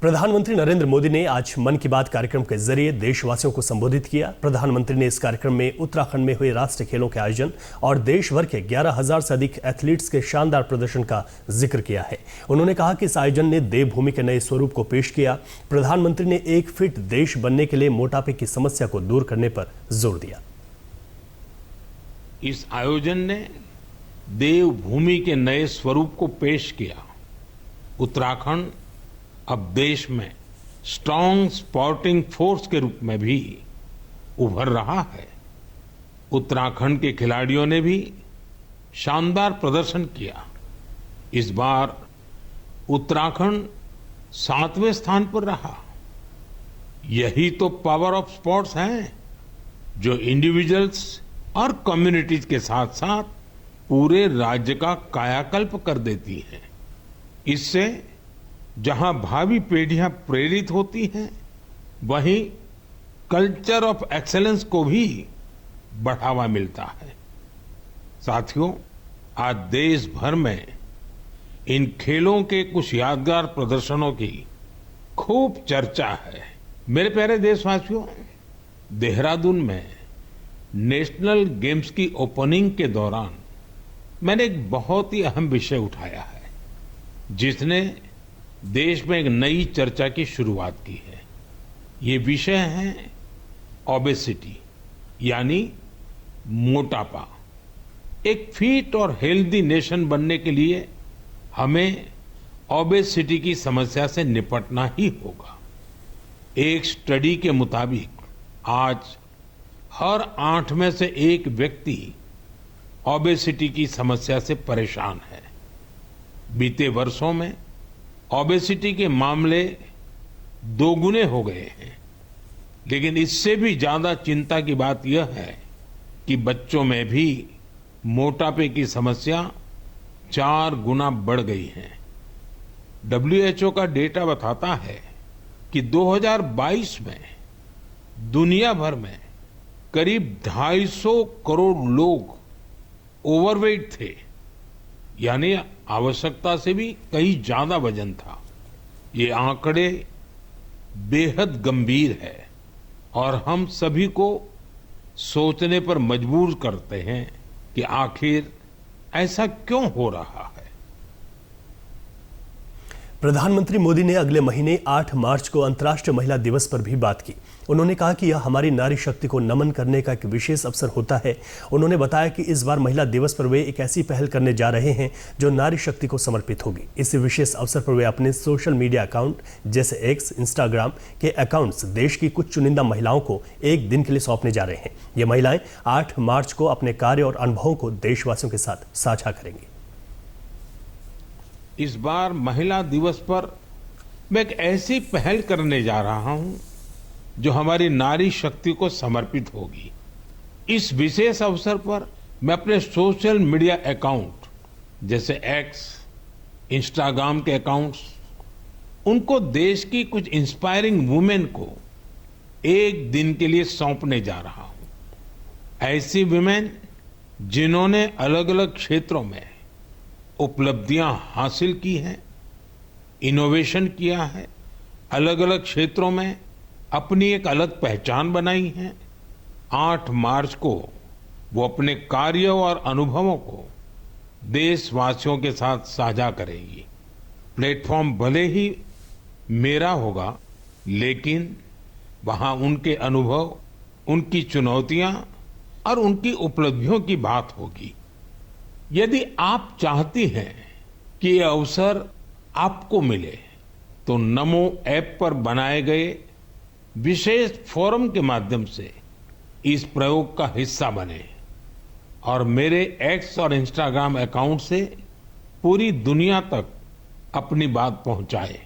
प्रधानमंत्री नरेंद्र मोदी ने आज मन की बात कार्यक्रम के जरिए देशवासियों को संबोधित किया। प्रधानमंत्री ने इस कार्यक्रम में उत्तराखंड में हुए राष्ट्रीय खेलों के आयोजन और देश भर के 11,000 से अधिक एथलीट्स के शानदार प्रदर्शन का जिक्र किया है। उन्होंने कहा कि इस आयोजन ने देवभूमि के नए स्वरूप को पेश किया। प्रधानमंत्री ने एक फिट देश बनने के लिए मोटापे की समस्या को दूर करने पर जोर दिया। इस आयोजन ने देवभूमि के नए स्वरूप को पेश किया। उत्तराखंड अब देश में स्ट्रांग स्पोर्टिंग फोर्स के रूप में भी उभर रहा है। उत्तराखंड के खिलाड़ियों ने भी शानदार प्रदर्शन किया। इस बार उत्तराखंड 7वें स्थान पर रहा। यही तो पावर ऑफ स्पोर्ट्स है जो इंडिविजुअल्स और कम्युनिटीज के साथ साथ पूरे राज्य का कायाकल्प कर देती है। इससे जहां भावी पीढ़ियां प्रेरित होती हैं, वहीं कल्चर ऑफ एक्सेलेंस को भी बढ़ावा मिलता है। साथियों, आज देश भर में इन खेलों के कुछ यादगार प्रदर्शनों की खूब चर्चा है। मेरे प्यारे देशवासियों, देहरादून में नेशनल गेम्स की ओपनिंग के दौरान मैंने एक बहुत ही अहम विषय उठाया है, जिसने देश में एक नई चर्चा की शुरुआत की है। ये विषय है ओबेसिटी, यानी मोटापा। एक फिट और हेल्दी नेशन बनने के लिए हमें ओबेसिटी की समस्या से निपटना ही होगा। एक स्टडी के मुताबिक आज हर 8 में से 1 व्यक्ति ओबेसिटी की समस्या से परेशान है। बीते वर्षों में ओबेसिटी के मामले 2 गुने हो गए हैं, लेकिन इससे भी ज्यादा चिंता की बात यह है कि बच्चों में भी मोटापे की समस्या 4 गुना बढ़ गई है। WHO का डेटा बताता है कि 2022 में दुनिया भर में करीब 250 करोड़ लोग ओवरवेट थे, यानी आवश्यकता से भी कहीं ज्यादा वजन था। ये आंकड़े बेहद गंभीर है और हम सभी को सोचने पर मजबूर करते हैं कि आखिर ऐसा क्यों हो रहा है। प्रधानमंत्री मोदी ने अगले महीने 8 मार्च को अंतर्राष्ट्रीय महिला दिवस पर भी बात की। उन्होंने कहा कि यह हमारी नारी शक्ति को नमन करने का एक विशेष अवसर होता है। उन्होंने बताया कि इस बार महिला दिवस पर वे एक ऐसी पहल करने जा रहे हैं जो नारी शक्ति को समर्पित होगी। इस विशेष अवसर पर वे अपने सोशल मीडिया अकाउंट जैसे एक्स, इंस्टाग्राम के अकाउंट्स देश की कुछ चुनिंदा महिलाओं को एक दिन के लिए सौंपने जा रहे हैं। ये महिलाएं 8 मार्च को अपने कार्य और अनुभवों को देशवासियों के साथ साझा करेंगी। इस बार महिला दिवस पर मैं एक ऐसी पहल करने जा रहा हूं जो हमारी नारी शक्ति को समर्पित होगी। इस विशेष अवसर पर मैं अपने सोशल मीडिया अकाउंट जैसे एक्स, इंस्टाग्राम के अकाउंट्स, उनको देश की कुछ इंस्पायरिंग वुमेन को एक दिन के लिए सौंपने जा रहा हूं। ऐसी वुमेन जिन्होंने अलग अलग क्षेत्रों में उपलब्धियां हासिल की हैं, इनोवेशन किया है, अलग अलग क्षेत्रों में अपनी एक अलग पहचान बनाई है। 8 मार्च को वो अपने कार्य और अनुभवों को देशवासियों के साथ साझा करेंगी। प्लेटफॉर्म भले ही मेरा होगा, लेकिन वहां उनके अनुभव, उनकी चुनौतियां और उनकी उपलब्धियों की बात होगी। यदि आप चाहती हैं कि यह अवसर आपको मिले, तो नमो ऐप पर बनाए गए विशेष फोरम के माध्यम से इस प्रयोग का हिस्सा बने और मेरे एक्स और इंस्टाग्राम अकाउंट से पूरी दुनिया तक अपनी बात पहुंचाएं।